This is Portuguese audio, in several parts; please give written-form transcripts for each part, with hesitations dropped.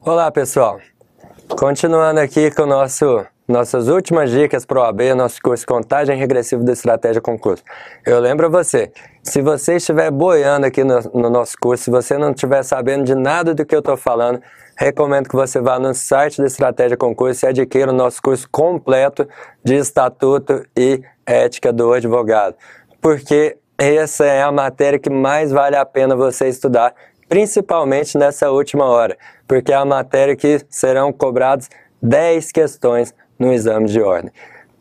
Olá pessoal, continuando aqui com nossas últimas dicas para o OAB, nosso curso Contagem Regressiva da Estratégia Concurso. Eu lembro a você, se você estiver boiando aqui no nosso curso, se você não estiver sabendo de nada do que eu estou falando, recomendo que você vá no site da Estratégia Concurso e adquira o nosso curso completo de Estatuto e Ética do Advogado, porque essa é a matéria que mais vale a pena você estudar, principalmente nessa última hora, porque é a matéria que serão cobradas 10 questões no exame de ordem.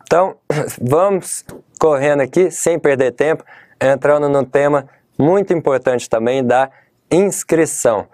Então, vamos correndo aqui, sem perder tempo, entrando no tema muito importante também da inscrição.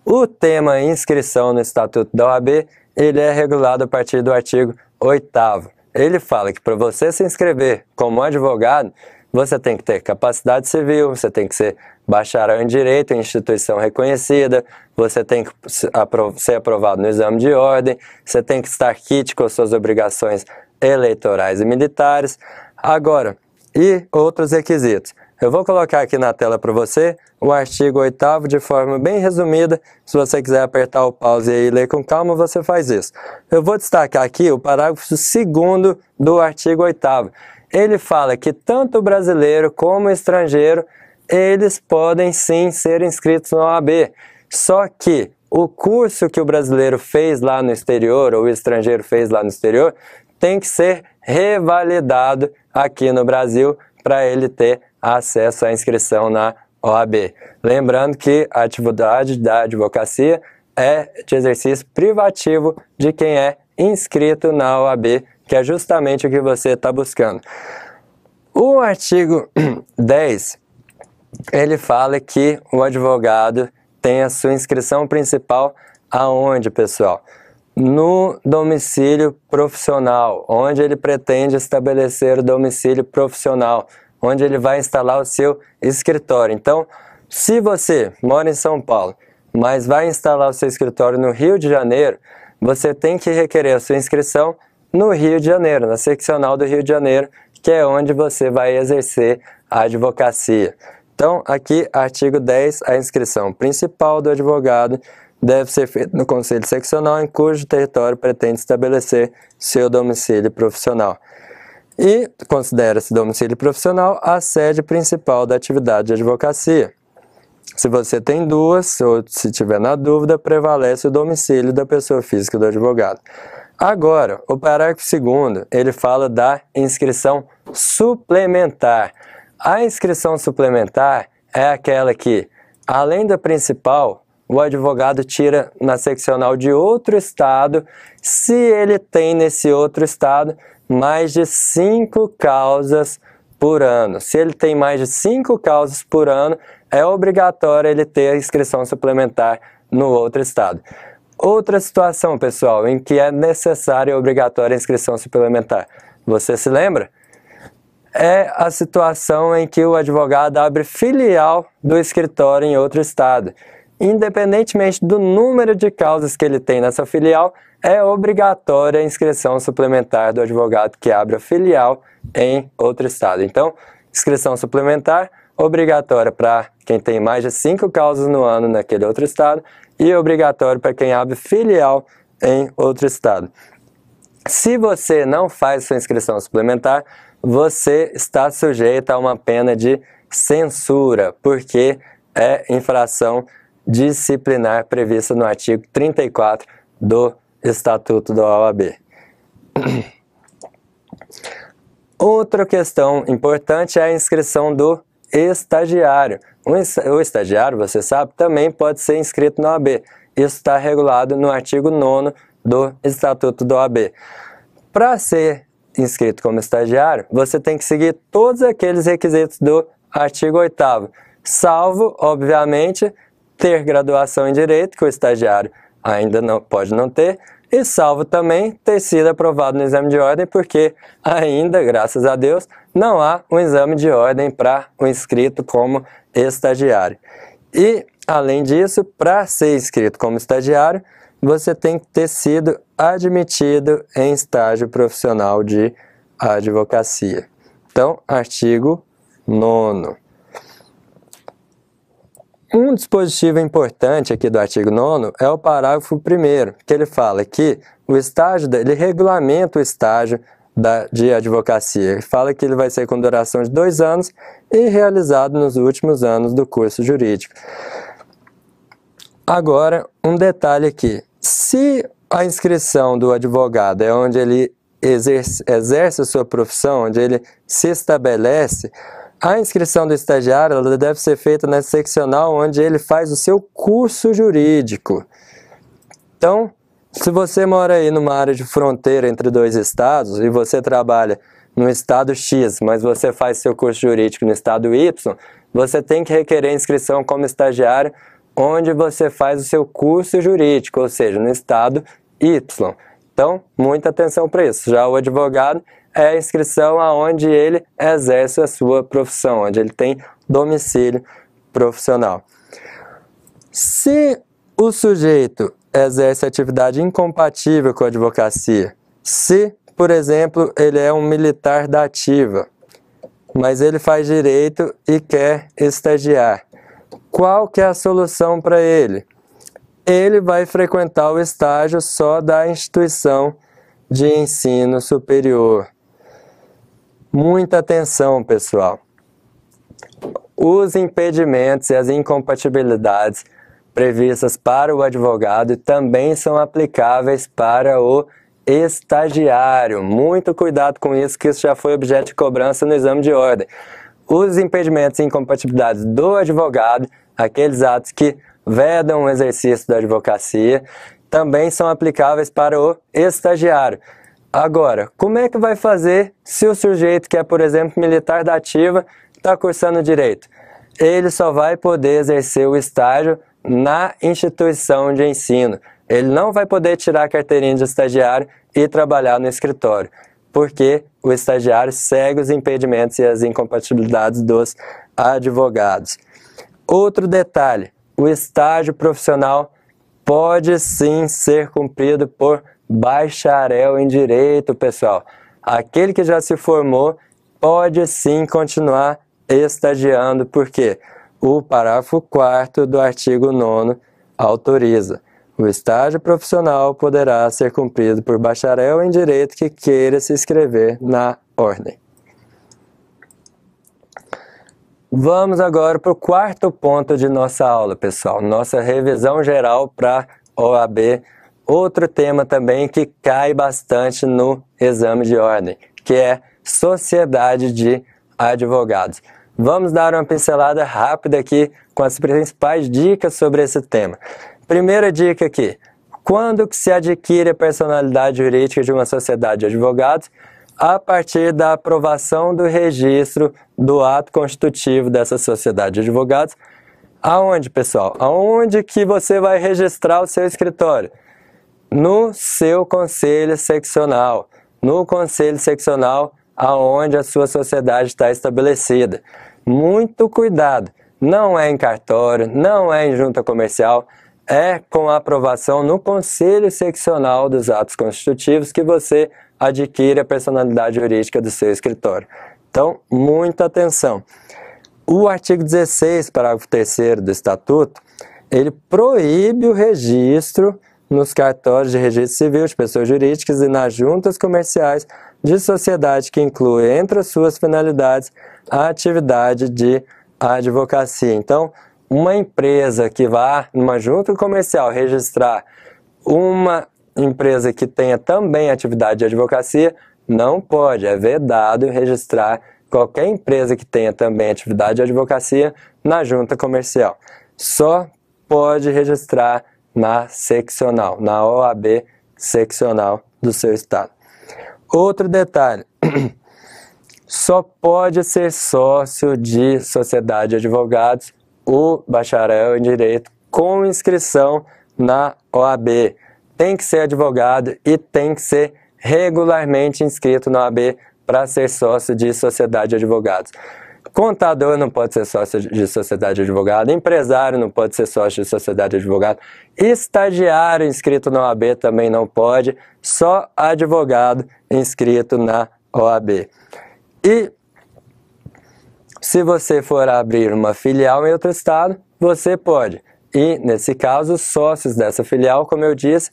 O tema inscrição no Estatuto da OAB, ele é regulado a partir do artigo 8º. Ele fala que para você se inscrever como advogado, você tem que ter capacidade civil, você tem que ser bacharel em Direito em instituição reconhecida, você tem que ser aprovado no exame de ordem, você tem que estar quite com suas obrigações eleitorais e militares. Agora, e outros requisitos. Eu vou colocar aqui na tela para você o artigo 8º de forma bem resumida. Se você quiser apertar o pause e ler com calma, você faz isso. Eu vou destacar aqui o parágrafo 2º do artigo 8º. Ele fala que tanto o brasileiro como o estrangeiro, eles podem sim ser inscritos na OAB. Só que o curso que o brasileiro fez lá no exterior, ou o estrangeiro fez lá no exterior, tem que ser revalidado aqui no Brasil para ele ter acesso à inscrição na OAB. Lembrando que a atividade da advocacia é de exercício privativo de quem é inscrito na OAB, que é justamente o que você está buscando. O artigo 10, ele fala que o advogado tem a sua inscrição principal aonde, pessoal? No domicílio profissional, onde ele pretende estabelecer o domicílio profissional, onde ele vai instalar o seu escritório. Então, se você mora em São Paulo, mas vai instalar o seu escritório no Rio de Janeiro, você tem que requerer a sua inscrição no Rio de Janeiro, na seccional do Rio de Janeiro, que é onde você vai exercer a advocacia. Então, aqui, artigo 10, a inscrição principal do advogado deve ser feita no Conselho Seccional em cujo território pretende estabelecer seu domicílio profissional. E considera-se domicílio profissional a sede principal da atividade de advocacia. Se você tem duas, ou se tiver na dúvida, prevalece o domicílio da pessoa física do advogado. Agora, o parágrafo 2º, ele fala da inscrição suplementar. A inscrição suplementar é aquela que, além da principal, o advogado tira na seccional de outro estado, se ele tem nesse outro estado mais de 5 causas por ano. Se ele tem mais de 5 causas por ano, é obrigatório ele ter a inscrição suplementar no outro estado. Outra situação, pessoal, em que é necessária e obrigatória a inscrição suplementar, você se lembra? É a situação em que o advogado abre filial do escritório em outro estado. Independentemente do número de causas que ele tem nessa filial, é obrigatória a inscrição suplementar do advogado que abre a filial em outro estado. Então, inscrição suplementar obrigatória para quem tem mais de 5 causas no ano naquele outro estado e obrigatório para quem abre filial em outro estado. Se você não faz sua inscrição suplementar, você está sujeito a uma pena de censura, porque é infração disciplinar prevista no artigo 34 do Estatuto da OAB. Outra questão importante é a inscrição do estagiário. O estagiário, você sabe, também pode ser inscrito na OAB. Isso está regulado no artigo 9º do Estatuto da OAB. Para ser inscrito como estagiário, você tem que seguir todos aqueles requisitos do artigo 8º, salvo, obviamente, ter graduação em Direito, que o estagiário ainda não pode não ter, e salvo também ter sido aprovado no exame de ordem, porque ainda, graças a Deus, não há um exame de ordem para o inscrito como estagiário. E, além disso, para ser inscrito como estagiário, você tem que ter sido admitido em estágio profissional de advocacia. Então, artigo 9º. Um dispositivo importante aqui do artigo 9º é o parágrafo 1º, que ele fala que o estágio, ele regulamenta o estágio de advocacia. Ele fala que ele vai ser com duração de 2 anos e realizado nos últimos anos do curso jurídico. Agora, um detalhe aqui. Se a inscrição do advogado é onde ele exerce a sua profissão, onde ele se estabelece, a inscrição do estagiário ela deve ser feita na seccional onde ele faz o seu curso jurídico. Então, se você mora aí numa área de fronteira entre 2 estados e você trabalha no estado X, mas você faz seu curso jurídico no estado Y, você tem que requerer inscrição como estagiário onde você faz o seu curso jurídico, ou seja, no estado Y. Então, muita atenção para isso. Já o advogado é a inscrição aonde ele exerce a sua profissão, onde ele tem domicílio profissional. Se o sujeito exerce atividade incompatível com a advocacia, se, por exemplo, ele é um militar da ativa, mas ele faz direito e quer estagiar, qual que é a solução para ele? Ele vai frequentar o estágio só da instituição de ensino superior. Muita atenção, pessoal. Os impedimentos e as incompatibilidades previstas para o advogado também são aplicáveis para o estagiário. Muito cuidado com isso, que isso já foi objeto de cobrança no exame de ordem. Os impedimentos e incompatibilidades do advogado, aqueles atos que vedam o exercício da advocacia, também são aplicáveis para o estagiário. Agora, como é que vai fazer se o sujeito que é, por exemplo, militar da ativa, está cursando direito? Ele só vai poder exercer o estágio na instituição de ensino. Ele não vai poder tirar a carteirinha de estagiário e trabalhar no escritório, porque o estagiário segue os impedimentos e as incompatibilidades dos advogados. Outro detalhe, o estágio profissional pode sim ser cumprido por bacharel em direito, pessoal. Aquele que já se formou pode sim continuar estagiando, porque o parágrafo 4º do artigo 9º autoriza. O estágio profissional poderá ser cumprido por bacharel em direito que queira se inscrever na ordem. Vamos agora para o 4º ponto de nossa aula, pessoal. Nossa revisão geral para OAB. Outro tema também que cai bastante no exame de ordem, que é sociedade de advogados. Vamos dar uma pincelada rápida aqui com as principais dicas sobre esse tema. Primeira dica aqui, quando que se adquire a personalidade jurídica de uma sociedade de advogados? A partir da aprovação do registro do ato constitutivo dessa sociedade de advogados. Aonde, pessoal? Aonde que você vai registrar o seu escritório? No seu conselho seccional. No conselho seccional aonde a sua sociedade está estabelecida. Muito cuidado, não é em cartório, não é em junta comercial, é com a aprovação no conselho seccional dos atos constitutivos que você adquire a personalidade jurídica do seu escritório. Então, muita atenção. O artigo 16, parágrafo 3º do Estatuto, ele proíbe o registro nos cartórios de registro civil de pessoas jurídicas e nas juntas comerciais de sociedade que inclui entre as suas finalidades a atividade de advocacia. Então, uma empresa que vá numa junta comercial registrar uma empresa que tenha também atividade de advocacia, não pode, é vedado registrar qualquer empresa que tenha também atividade de advocacia na junta comercial. Só pode registrar na seccional, na OAB seccional do seu estado. Outro detalhe, só pode ser sócio de sociedade de advogados o bacharel em direito com inscrição na OAB. Tem que ser advogado e tem que ser regularmente inscrito na OAB para ser sócio de sociedade de advogados. Contador não pode ser sócio de sociedade de advogado, empresário não pode ser sócio de sociedade de advogado, estagiário inscrito na OAB também não pode, só advogado inscrito na OAB. E Se você for abrir uma filial em outro estado, você pode. E, nesse caso, os sócios dessa filial, como eu disse,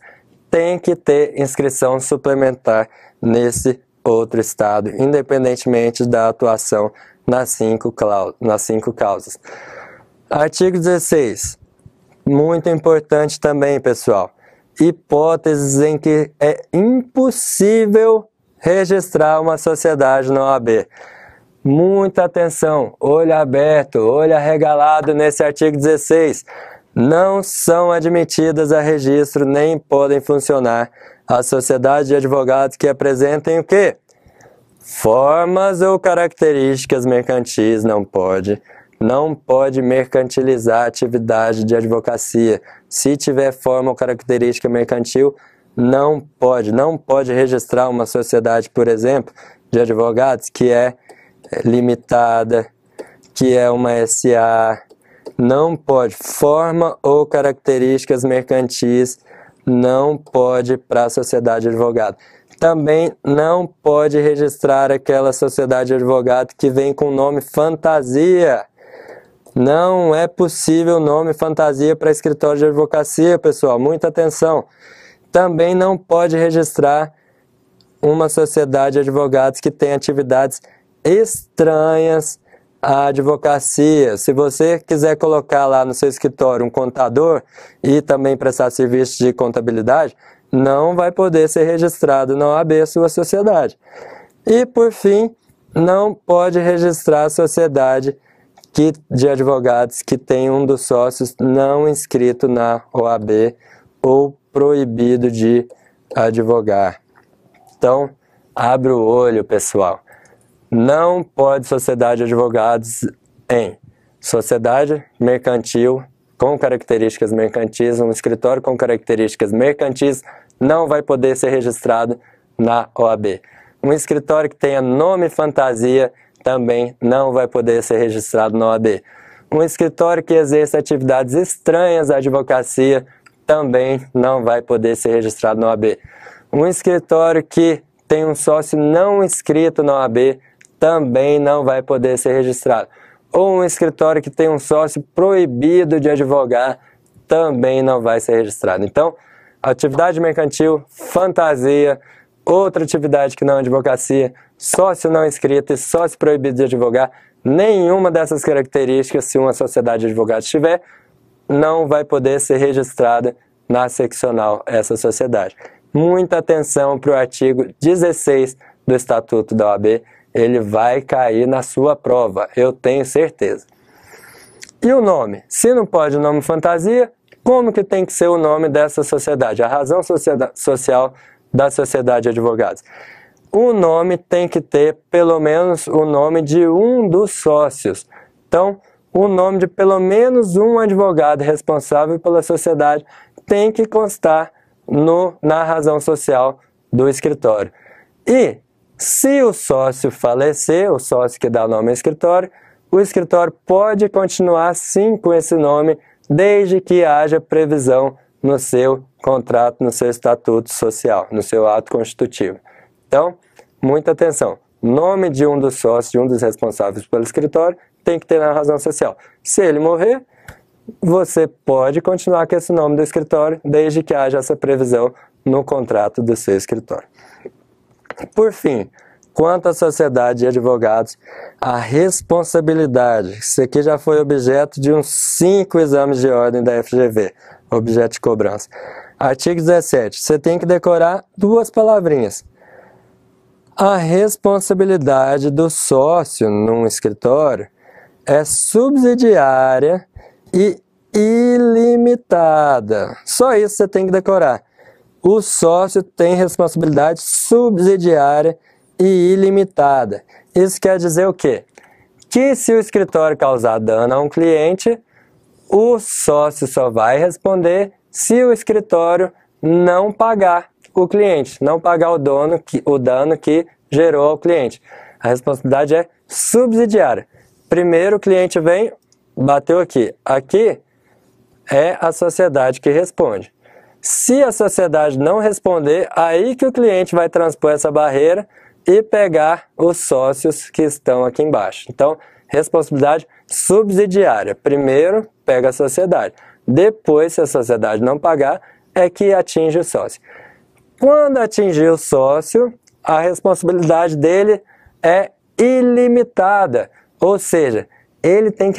têm que ter inscrição suplementar nesse outro estado, independentemente da atuação nas 5 causas. Artigo 16. Muito importante também, pessoal. Hipóteses em que é impossível registrar uma sociedade na OAB. Muita atenção, olho aberto, olho arregalado nesse artigo 16. Não são admitidas a registro nem podem funcionar as sociedades de advogados que apresentem o quê? Formas ou características mercantis, não pode mercantilizar a atividade de advocacia. Se tiver forma ou característica mercantil, não pode registrar uma sociedade, por exemplo, de advogados que é limitada, que é uma SA, não pode. Forma ou características mercantis, não pode para a sociedade de advogado. Também não pode registrar aquela sociedade de advogado que vem com nome fantasia. Não é possível nome fantasia para escritório de advocacia, pessoal, muita atenção. Também não pode registrar uma sociedade de advogados que tem atividades estranhas à advocacia. Se você quiser colocar lá no seu escritório um contador e também prestar serviços de contabilidade, não vai poder ser registrado na OAB a sua sociedade. E, por fim, não pode registrar a sociedade de advogados que tem um dos sócios não inscrito na OAB ou proibido de advogar. Então, abre o olho, pessoal. Não pode sociedade de advogados em sociedade mercantil com características mercantis, um escritório com características mercantis não vai poder ser registrado na OAB. Um escritório que tenha nome fantasia também não vai poder ser registrado na OAB. Um escritório que exerça atividades estranhas à advocacia também não vai poder ser registrado na OAB. Um escritório que tem um sócio não inscrito na OAB também não vai poder ser registrado. Ou um escritório que tem um sócio proibido de advogar também não vai ser registrado. Então, atividade mercantil, fantasia, outra atividade que não é advocacia, sócio não inscrito e sócio proibido de advogar, nenhuma dessas características, se uma sociedade de advogados tiver, não vai poder ser registrada na seccional essa sociedade. Muita atenção para o artigo 16 do Estatuto da OAB, ele vai cair na sua prova, eu tenho certeza. E o nome? Se não pode o nome fantasia, como que tem que ser o nome dessa sociedade? A razão social da sociedade de advogados. O nome tem que ter pelo menos o nome de um dos sócios. Então, o nome de pelo menos um advogado responsável pela sociedade tem que constar na razão social do escritório. E se o sócio falecer, o sócio que dá o nome ao escritório, o escritório pode continuar sim com esse nome, desde que haja previsão no seu contrato, no seu estatuto social, no seu ato constitutivo. Então, muita atenção. Nome de um dos sócios, de um dos responsáveis pelo escritório, tem que ter na razão social. Se ele morrer, você pode continuar com esse nome do escritório, desde que haja essa previsão no contrato do seu escritório. Por fim, quanto à sociedade de advogados, a responsabilidade, isso aqui já foi objeto de uns 5 exames de ordem da FGV, objeto de cobrança. Artigo 17, você tem que decorar 2 palavrinhas. A responsabilidade do sócio num escritório é subsidiária e ilimitada. Só isso você tem que decorar. O sócio tem responsabilidade subsidiária e ilimitada. Isso quer dizer o quê? Que se o escritório causar dano a um cliente, o sócio só vai responder se o escritório não pagar o cliente, não pagar o dano que gerou ao cliente. A responsabilidade é subsidiária. Primeiro o cliente vem, bateu aqui. Aqui é a sociedade que responde. Se a sociedade não responder, aí que o cliente vai transpor essa barreira e pegar os sócios que estão aqui embaixo. Então, responsabilidade subsidiária. Primeiro pega a sociedade, depois, se a sociedade não pagar, é que atinge o sócio. Quando atingir o sócio, a responsabilidade dele é ilimitada, ou seja, ele tem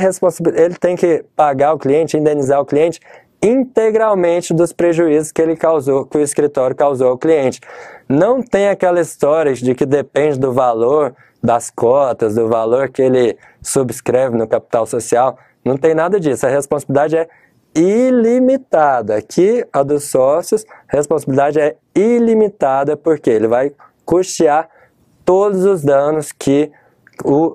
que pagar o cliente, indenizar o cliente integralmente dos prejuízos que ele causou, que o escritório causou ao cliente. Não tem aquela história de que depende do valor das cotas, do valor que ele subscreve no capital social. Não tem nada disso. A responsabilidade é ilimitada. Aqui, a dos sócios, a responsabilidade é ilimitada porque ele vai custear todos os danos que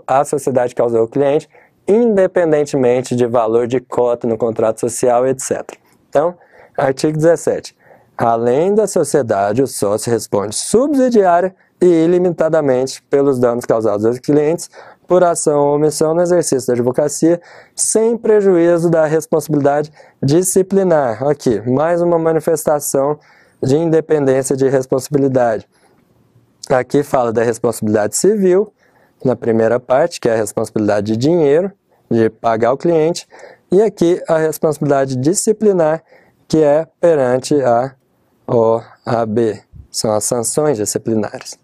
a sociedade causou ao cliente, independentemente de valor de cota no contrato social, etc. Então, artigo 17. Além da sociedade, o sócio responde subsidiária e ilimitadamente pelos danos causados aos clientes por ação ou omissão no exercício da advocacia, sem prejuízo da responsabilidade disciplinar. Aqui, mais uma manifestação de independência de responsabilidade. Aqui fala da responsabilidade civil, na primeira parte, que é a responsabilidade de dinheiro, de pagar o cliente, e aqui a responsabilidade disciplinar, que é perante a OAB, são as sanções disciplinares.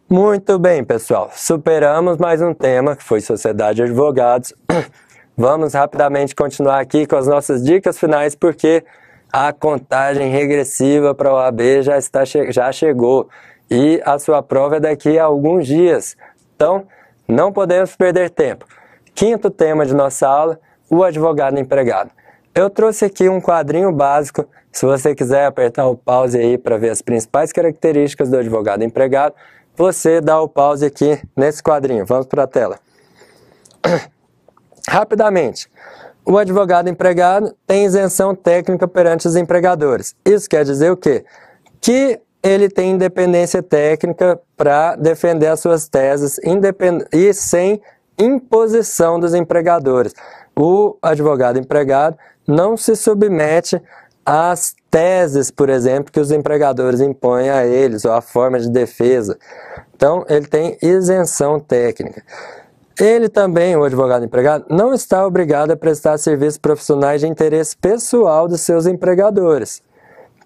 Muito bem, pessoal, superamos mais um tema, que foi Sociedade de Advogados. Vamos rapidamente continuar aqui com as nossas dicas finais, porque a contagem regressiva para a OAB já chegou. E a sua prova é daqui a alguns dias. Então, não podemos perder tempo. Quinto tema de nossa aula, o advogado empregado. Eu trouxe aqui um quadrinho básico. Se você quiser apertar o pause aí para ver as principais características do advogado empregado, você dá o pause aqui nesse quadrinho. Vamos para a tela. Rapidamente. O advogado empregado tem isenção técnica perante os empregadores. Isso quer dizer o quê? Que ele tem independência técnica para defender as suas teses e sem imposição dos empregadores. O advogado empregado não se submete às teses, por exemplo, que os empregadores impõem a eles, ou a forma de defesa. Então, ele tem isenção técnica. Ele também, o advogado empregado, não está obrigado a prestar serviços profissionais de interesse pessoal dos seus empregadores.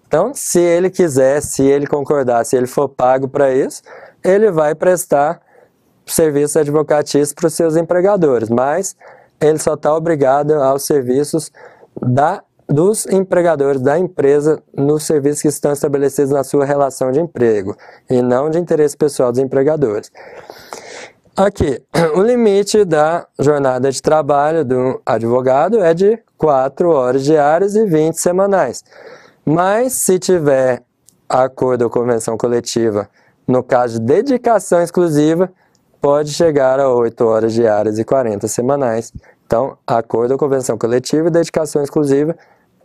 Então, se ele quiser, se ele concordar, se ele for pago para isso, ele vai prestar serviços advocatícios para os seus empregadores, mas ele só está obrigado aos serviços dos empregadores da empresa nos serviços que estão estabelecidos na sua relação de emprego e não de interesse pessoal dos empregadores. Aqui, o limite da jornada de trabalho do advogado é de 4 horas diárias e 20 semanais. Mas, se tiver acordo ou convenção coletiva, no caso de dedicação exclusiva, pode chegar a 8 horas diárias e 40 semanais. Então, acordo ou convenção coletiva e dedicação exclusiva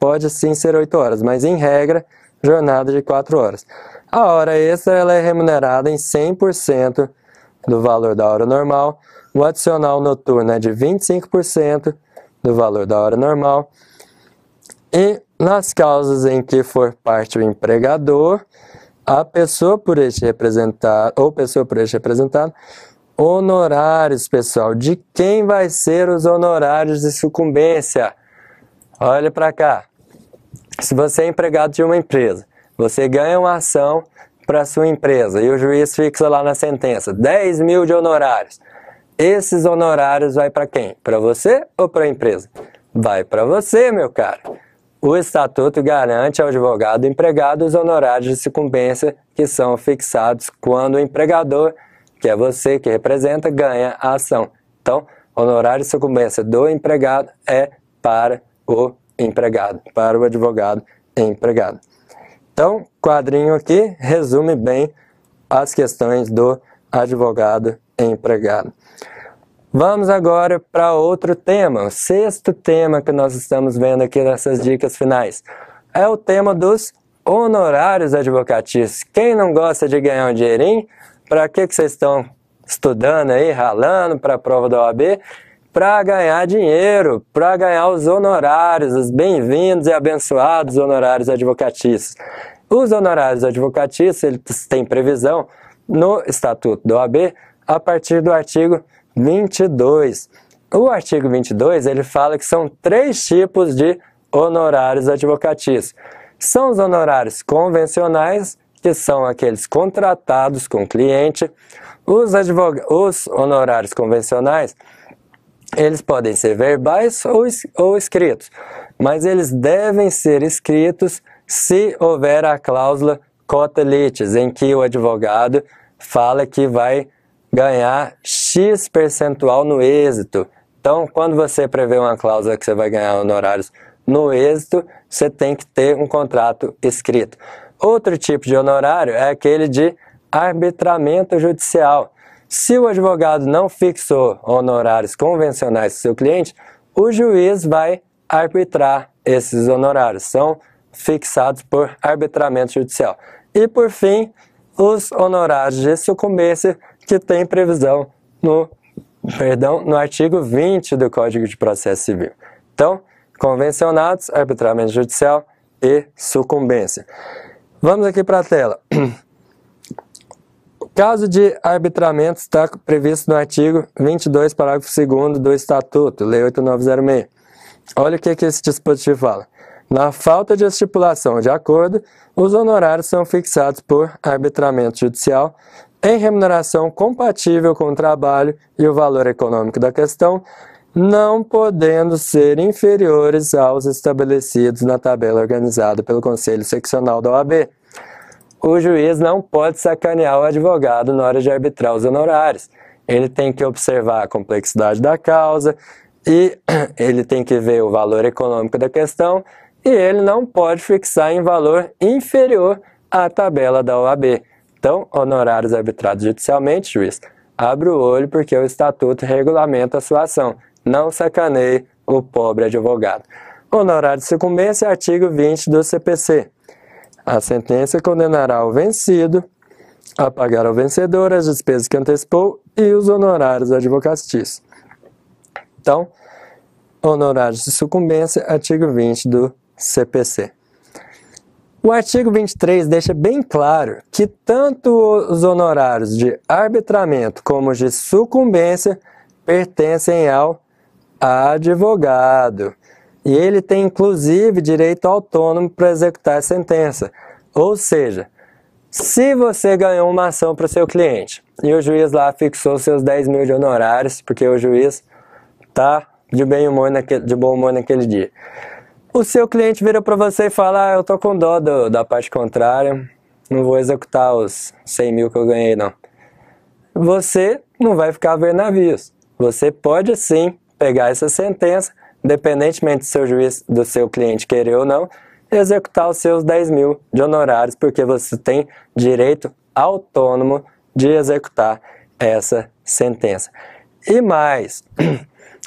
pode sim ser 8 horas, mas em regra, jornada de 4 horas. A hora extra ela é remunerada em 100% do valor da hora normal, o adicional noturno é de 25% do valor da hora normal, e nas causas em que for parte o empregador, a pessoa por este representado, ou pessoa por este representado, honorários, pessoal. De quem vai ser os honorários de sucumbência? Olha para cá. Se você é empregado de uma empresa, você ganha uma ação para sua empresa e o juiz fixa lá na sentença 10 mil de honorários. Esses honorários vai para quem? Para você ou para a empresa? Vai para você, meu caro. O estatuto garante ao advogado empregado os honorários de sucumbência que são fixados quando o empregador, que é você que representa, ganha a ação. Então, honorário de sucumbência do empregado é para o empregado, para o advogado empregado. Então, quadrinho aqui resume bem as questões do advogado empregado. Vamos agora para outro tema, o sexto tema que nós estamos vendo aqui nessas dicas finais. É o tema dos honorários advocatícios. Quem não gosta de ganhar um dinheirinho? Para que vocês estão estudando aí, ralando para a prova da OAB? Para ganhar dinheiro, para ganhar os honorários, os bem-vindos e abençoados honorários advocatícios. Os honorários advocatícios, eles têm previsão no Estatuto da OAB a partir do artigo 22. O artigo 22, ele fala que são 3 tipos de honorários advocatícios. São os honorários convencionais, que são aqueles contratados com o cliente. Os honorários convencionais, eles podem ser verbais ou escritos, mas eles devem ser escritos se houver a cláusula quota litis, em que o advogado fala que vai ganhar X percentual no êxito. Então, quando você prevê uma cláusula que você vai ganhar honorários no êxito, você tem que ter um contrato escrito. Outro tipo de honorário é aquele de arbitramento judicial. Se o advogado não fixou honorários convencionais do seu cliente, o juiz vai arbitrar esses honorários. São fixados por arbitramento judicial. E, por fim, os honorários de sucumbência, que tem previsão no artigo 20 do Código de Processo Civil. Então, convencionados, arbitramento judicial e sucumbência. Vamos aqui para a tela. O caso de arbitramento está previsto no artigo 22, parágrafo 2º do Estatuto, Lei 8906. Olha o que esse dispositivo fala. Na falta de estipulação de acordo, os honorários são fixados por arbitramento judicial em remuneração compatível com o trabalho e o valor econômico da questão, não podendo ser inferiores aos estabelecidos na tabela organizada pelo Conselho Seccional da OAB. O juiz não pode sacanear o advogado na hora de arbitrar os honorários. Ele tem que observar a complexidade da causa e ele tem que ver o valor econômico da questão e ele não pode fixar em valor inferior à tabela da OAB. Então, honorários arbitrados judicialmente, juiz, abre o olho porque o Estatuto regulamenta a sua ação. Não sacaneie o pobre advogado. Honorário de sucumbência, artigo 20 do CPC. A sentença condenará o vencido a pagar ao vencedor as despesas que antecipou e os honorários advocatícios. Então, honorários de sucumbência, artigo 20 do CPC. O artigo 23 deixa bem claro que tanto os honorários de arbitramento como os de sucumbência pertencem ao advogado. E ele tem, inclusive, direito autônomo para executar a sentença. Ou seja, se você ganhou uma ação para o seu cliente e o juiz lá fixou seus 10 mil de honorários, porque o juiz está de bom humor naquele dia, o seu cliente vira para você e fala: eu tô com dó da parte contrária, não vou executar os 100 mil que eu ganhei não. Você não vai ficar a ver navios. Você pode sim pegar essa sentença, independentemente do seu cliente querer ou não, executar os seus 10 mil de honorários, porque você tem direito autônomo de executar essa sentença. E mais,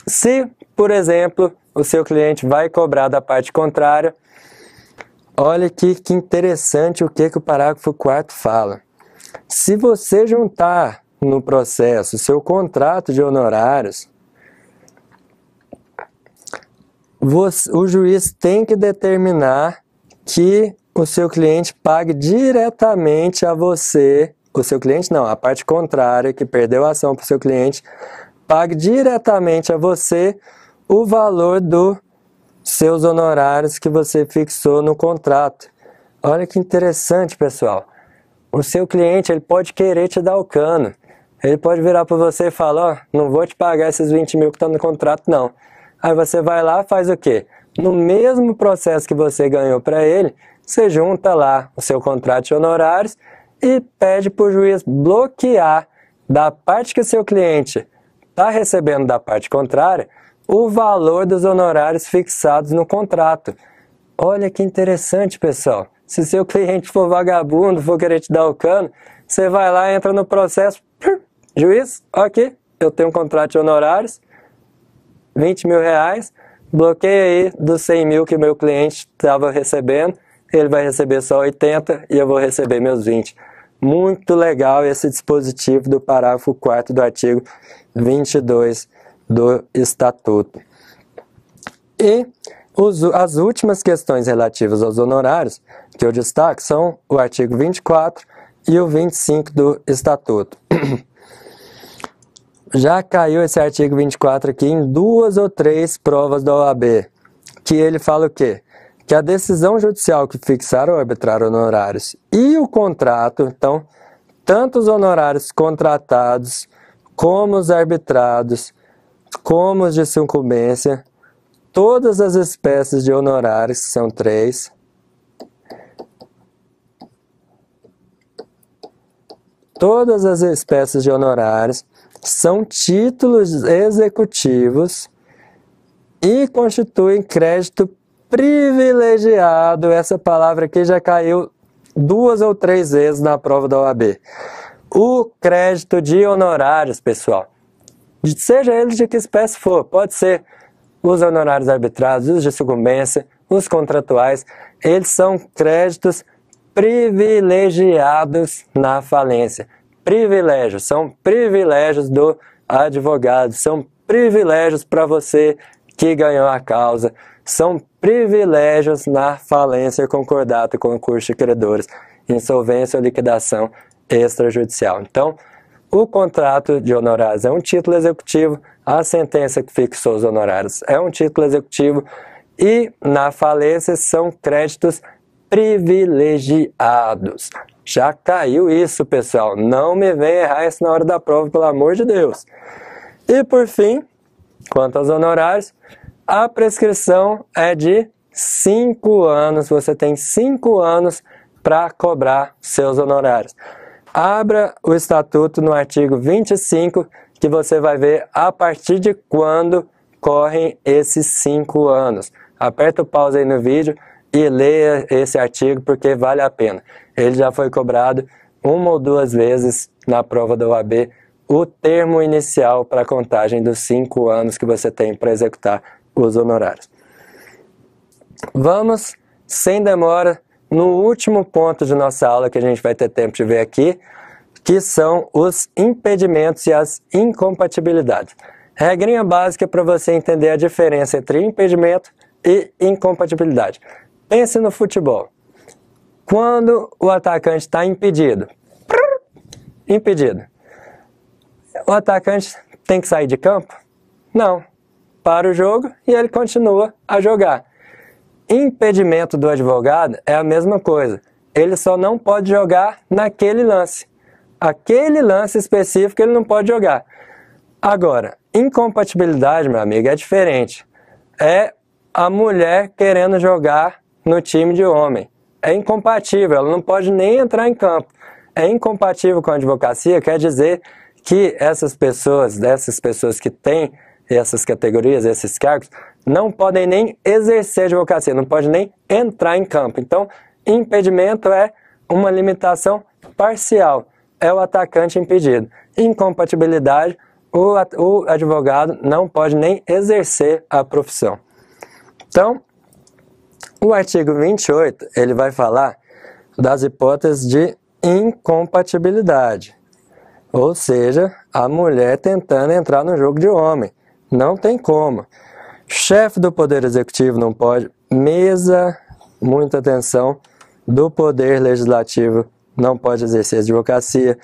se, por exemplo, o seu cliente vai cobrar da parte contrária, olha que interessante o que o parágrafo 4º fala. Se você juntar no processo o seu contrato de honorários, o juiz tem que determinar que o seu cliente pague diretamente a você, o seu cliente não, a parte contrária que perdeu a ação para o seu cliente, pague diretamente a você o valor dos seus honorários que você fixou no contrato. Olha que interessante, pessoal. O seu cliente, ele pode querer te dar o cano. Ele pode virar para você e falar: ó, não vou te pagar esses 20 mil que estão no contrato, não. Aí você vai lá e faz o quê? No mesmo processo que você ganhou para ele, você junta lá o seu contrato de honorários e pede para o juiz bloquear da parte que o seu cliente está recebendo da parte contrária o valor dos honorários fixados no contrato. Olha que interessante, pessoal. Se seu cliente for vagabundo, for querer te dar o cano, você vai lá, entra no processo, juiz, ok, eu tenho um contrato de honorários, 20 mil reais, bloqueia aí dos 100 mil que meu cliente estava recebendo, ele vai receber só 80 e eu vou receber meus 20. Muito legal esse dispositivo do parágrafo 4º do artigo 22 do Estatuto. E as últimas questões relativas aos honorários que eu destaco são o artigo 24 e o 25 do Estatuto. Já caiu esse artigo 24 aqui em 2 ou 3 provas da OAB, que ele fala o quê? Que a decisão judicial que fixar ou arbitrar honorários e o contrato, então, tanto os honorários contratados, como os arbitrados, como os de sucumbência, todas as espécies de honorários, que são 3, todas as espécies de honorários são títulos executivos e constituem crédito privilegiado. Essa palavra aqui já caiu 2 ou 3 vezes na prova da OAB. O crédito de honorários, pessoal, seja ele de que espécie for, pode ser os honorários arbitrados, os de sucumbência, os contratuais, eles são créditos privilegiados na falência. Privilégios, são privilégios do advogado, são privilégios para você que ganhou a causa, são privilégios na falência, concordata e concurso de credores, insolvência ou liquidação extrajudicial. Então, o contrato de honorários é um título executivo, a sentença que fixou os honorários é um título executivo e na falência são créditos privilegiados. Já caiu isso, pessoal. Não me venha errar isso na hora da prova, pelo amor de Deus. E por fim, quanto aos honorários, a prescrição é de 5 anos. Você tem 5 anos para cobrar seus honorários. Abra o estatuto no artigo 25, que você vai ver a partir de quando correm esses 5 anos. Aperta o pause aí no vídeo e leia esse artigo, porque vale a pena. Ele já foi cobrado 1 ou 2 vezes na prova da OAB, o termo inicial para a contagem dos 5 anos que você tem para executar os honorários. Vamos, sem demora, no último ponto de nossa aula que a gente vai ter tempo de ver aqui, que são os impedimentos e as incompatibilidades. Regrinha básica para você entender a diferença entre impedimento e incompatibilidade. Pense no futebol. Quando o atacante está impedido, o atacante tem que sair de campo? Não. Para o jogo e ele continua a jogar. Impedimento do advogado é a mesma coisa. Ele só não pode jogar naquele lance. Aquele lance específico ele não pode jogar. Agora, incompatibilidade, meu amigo, é diferente. É a mulher querendo jogar no time de homem. É incompatível, ela não pode nem entrar em campo. É incompatível com a advocacia, quer dizer que essas pessoas que têm essas categorias, esses cargos, não podem nem exercer advocacia, não pode nem entrar em campo. Então, impedimento é uma limitação parcial, é o atacante impedido. Incompatibilidade, o advogado não pode nem exercer a profissão. Então, o artigo 28, ele vai falar das hipóteses de incompatibilidade. Ou seja, a mulher tentando entrar no jogo de homem. Não tem como. Chefe do Poder Executivo não pode. Mesa, muita atenção, do Poder Legislativo não pode exercer advocacia.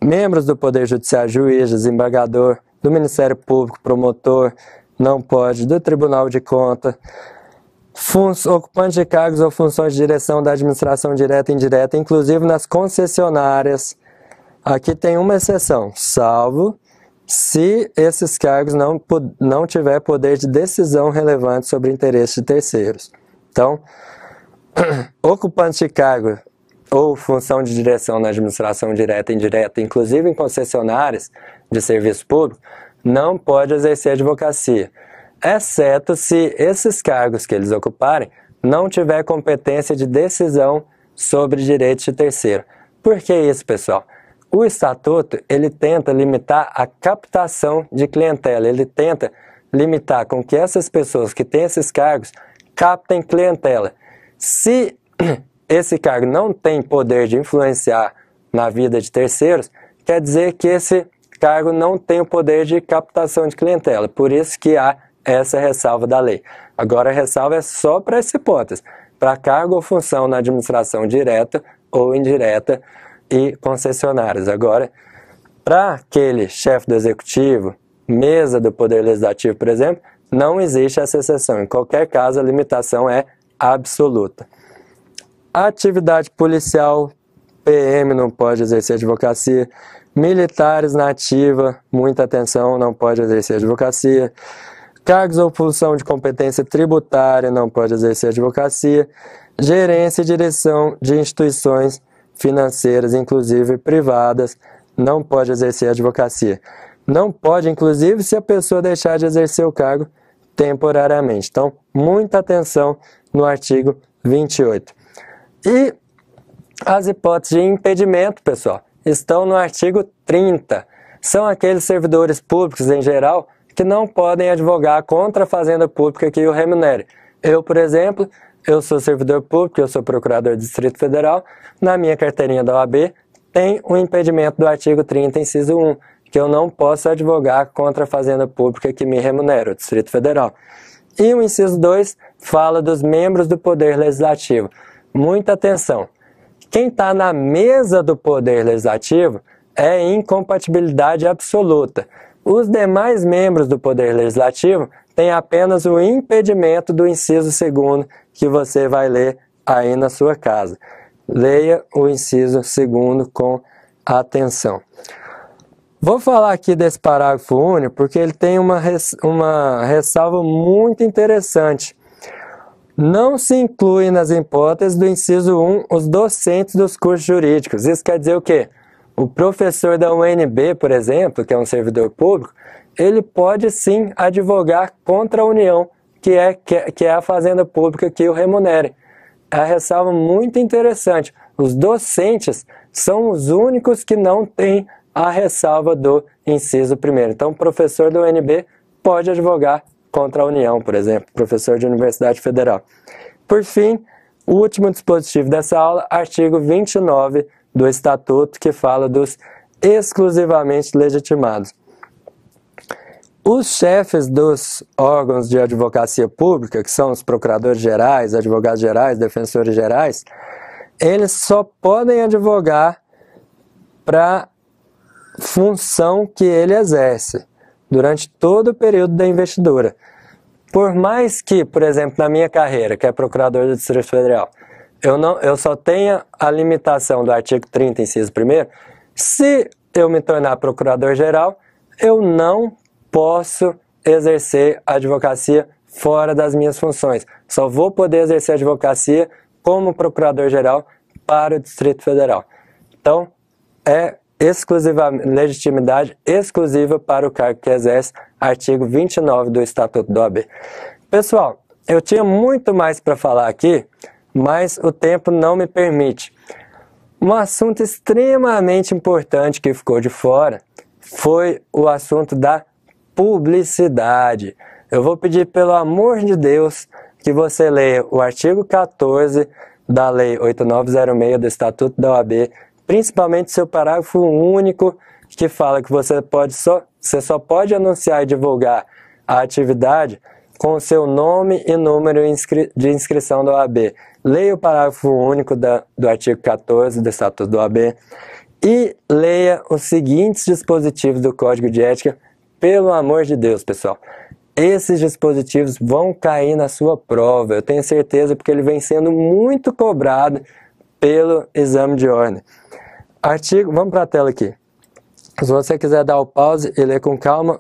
Membros do Poder Judiciário, juiz, desembargador, do Ministério Público, promotor, não pode. Do Tribunal de Contas, ocupantes de cargos ou funções de direção da administração direta e indireta, inclusive nas concessionárias. Aqui tem uma exceção, salvo se esses cargos não tiver poder de decisão relevante sobre interesses de terceiros. Então, ocupantes de cargo ou função de direção na administração direta e indireta, inclusive em concessionárias de serviço público, não pode exercer advocacia, exceto se esses cargos que eles ocuparem não tiver competência de decisão sobre direitos de terceiro. Por que isso, pessoal? O estatuto, ele tenta limitar a captação de clientela, ele tenta limitar com que essas pessoas que têm esses cargos captem clientela. Se esse cargo não tem poder de influenciar na vida de terceiros, quer dizer que esse cargo não tem o poder de captação de clientela, por isso que há essa ressalva da lei. Agora a ressalva é só para essa hipótese, para cargo ou função na administração direta ou indireta e concessionárias. Agora, Para aquele chefe do executivo, mesa do Poder Legislativo, por exemplo, não existe essa exceção. Em qualquer caso, a limitação é absoluta. Atividade policial, PM não pode exercer advocacia. Militares na ativa, muita atenção, não pode exercer advocacia. Cargos ou função de competência tributária, não pode exercer advocacia. Gerência e direção de instituições financeiras, inclusive privadas, não pode exercer advocacia. Não pode, inclusive, se a pessoa deixar de exercer o cargo temporariamente. Então, muita atenção no artigo 28. E as hipóteses de impedimento, pessoal, estão no artigo 30. São aqueles servidores públicos, em geral, que não podem advogar contra a fazenda pública que o remunere. Eu, por exemplo, eu sou servidor público, eu sou procurador do Distrito Federal. Na minha carteirinha da OAB tem o impedimento do artigo 30, inciso 1, que eu não posso advogar contra a fazenda pública que me remunera, o Distrito Federal. E o inciso 2 fala dos membros do Poder Legislativo. Muita atenção. Quem está na mesa do Poder Legislativo é incompatibilidade absoluta. Os demais membros do Poder Legislativo têm apenas o impedimento do inciso 2º, que você vai ler aí na sua casa. Leia o inciso 2º com atenção. Vou falar aqui desse parágrafo único porque ele tem uma ressalva muito interessante. Não se inclui nas hipóteses do inciso 1 os docentes dos cursos jurídicos. Isso quer dizer o quê? O professor da UNB, por exemplo, que é um servidor público, ele pode sim advogar contra a União, que é a fazenda pública que o remunere. É a ressalva muito interessante. Os docentes são os únicos que não têm a ressalva do inciso 1º. Então, o professor da UNB pode advogar contra a União, por exemplo, professor de Universidade Federal. Por fim, o último dispositivo dessa aula, artigo 29 do Estatuto, que fala dos exclusivamente legitimados. Os chefes dos órgãos de advocacia pública, que são os procuradores gerais, advogados gerais, defensores gerais, eles só podem advogar para função que ele exerce durante todo o período da investidura. Por mais que, por exemplo, na minha carreira, que é procurador do Distrito Federal, eu só tenha a limitação do artigo 30, inciso 1º, se eu me tornar procurador-geral, eu não posso exercer a advocacia fora das minhas funções. Só vou poder exercer a advocacia como procurador-geral para o Distrito Federal. Então, é legitimidade exclusiva para o cargo que exerce, artigo 29 do Estatuto da OAB. Pessoal, eu tinha muito mais para falar aqui, mas o tempo não me permite. Um assunto extremamente importante que ficou de fora foi o assunto da publicidade. Eu vou pedir, pelo amor de Deus, que você leia o artigo 14 da Lei 8906 do Estatuto da OAB, principalmente seu parágrafo único, que fala que você só pode anunciar e divulgar a atividade com o seu nome e número de inscrição da OAB. Leia o parágrafo único do artigo 14 do Estatuto da OAB e leia os seguintes dispositivos do Código de Ética, pelo amor de Deus, pessoal. Esses dispositivos vão cair na sua prova, eu tenho certeza, porque ele vem sendo muito cobrado pelo exame de ordem. Vamos para a tela aqui. Se você quiser dar o pause e ler com calma,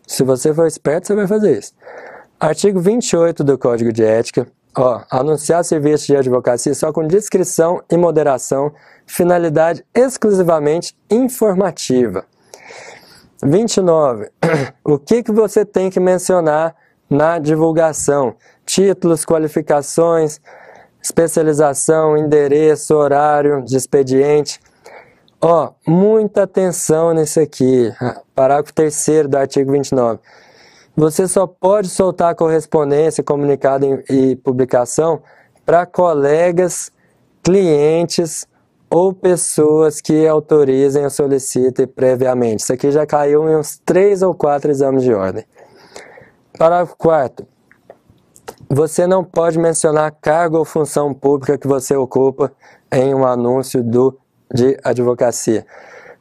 se você for esperto, você vai fazer isso. Artigo 28 do Código de Ética. Anunciar serviços de advocacia só com discrição e moderação, finalidade exclusivamente informativa. 29. O que você tem que mencionar na divulgação? Títulos, qualificações, especialização, endereço, horário de expediente. Muita atenção nisso aqui. Parágrafo 3º do artigo 29. Você só pode soltar correspondência, comunicado e publicação para colegas, clientes ou pessoas que autorizem ou solicitem previamente. Isso aqui já caiu em uns 3 ou 4 exames de ordem. Parágrafo 4º. Você não pode mencionar cargo ou função pública que você ocupa em um anúncio de advocacia.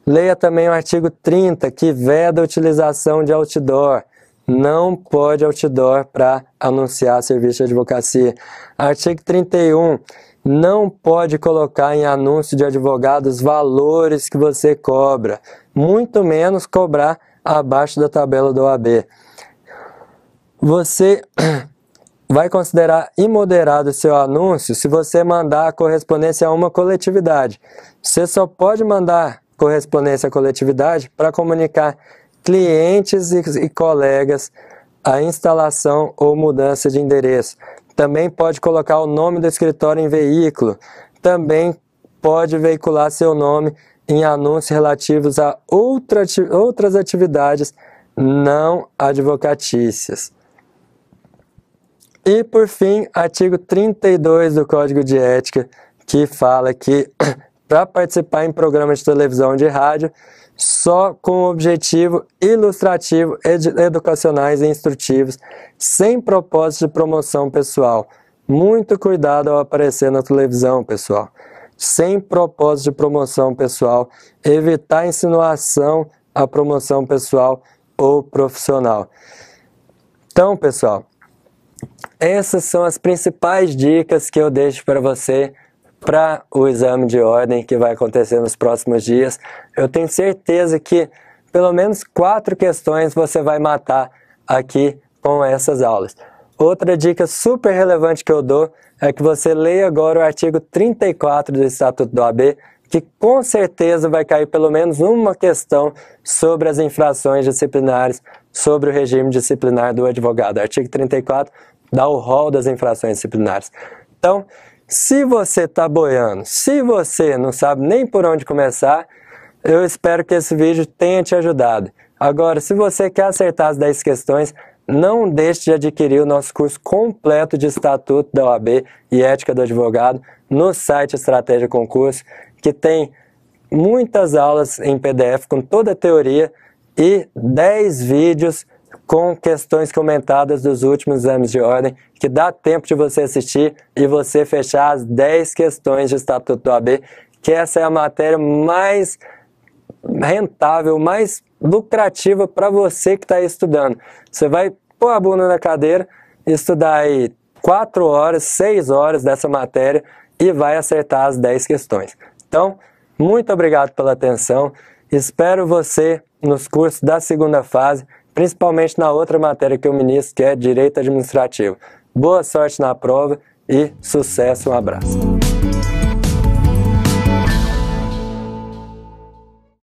Leia também o artigo 30, que veda a utilização de outdoor. Não pode outdoor para anunciar serviço de advocacia. Artigo 31, não pode colocar em anúncio de advogado os valores que você cobra, muito menos cobrar abaixo da tabela do OAB. Você vai considerar imoderado o seu anúncio se você mandar a correspondência a uma coletividade. Você só pode mandar correspondência à coletividade para comunicar clientes e colegas a instalação ou mudança de endereço. Também pode colocar o nome do escritório em veículo. Também pode veicular seu nome em anúncios relativos a outras atividades não advocatícias. E, por fim, artigo 32 do Código de Ética, que fala que para participar em programas de televisão ou de rádio, só com objetivo ilustrativo, educacionais e instrutivos, sem propósito de promoção pessoal. Muito cuidado ao aparecer na televisão, pessoal. Sem propósito de promoção pessoal, evitar insinuação à promoção pessoal ou profissional. Então, pessoal, essas são as principais dicas que eu deixo para você para o exame de ordem que vai acontecer nos próximos dias. Eu tenho certeza que pelo menos 4 questões você vai matar aqui com essas aulas. Outra dica super relevante que eu dou é que você leia agora o artigo 34 do Estatuto da OAB, que com certeza vai cair pelo menos uma questão sobre as infrações disciplinares, sobre o regime disciplinar do advogado. Artigo 34 dá o rol das infrações disciplinares. Então, se você está boiando, se você não sabe nem por onde começar, eu espero que esse vídeo tenha te ajudado. Agora, se você quer acertar as 10 questões, não deixe de adquirir o nosso curso completo de Estatuto da OAB e Ética do Advogado no site Estratégia Concurso, que tem muitas aulas em PDF com toda a teoria e 10 vídeos com questões comentadas dos últimos exames de ordem, que dá tempo de você assistir e você fechar as 10 questões de Estatuto da OAB, que essa é a matéria mais rentável, mais lucrativa para você que está estudando. Você vai pôr a bunda na cadeira, estudar aí 4 horas, 6 horas dessa matéria e vai acertar as 10 questões. Então, muito obrigado pela atenção, espero você nos cursos da segunda fase, principalmente na outra matéria que eu ministro, que é Direito Administrativo. Boa sorte na prova e sucesso, um abraço.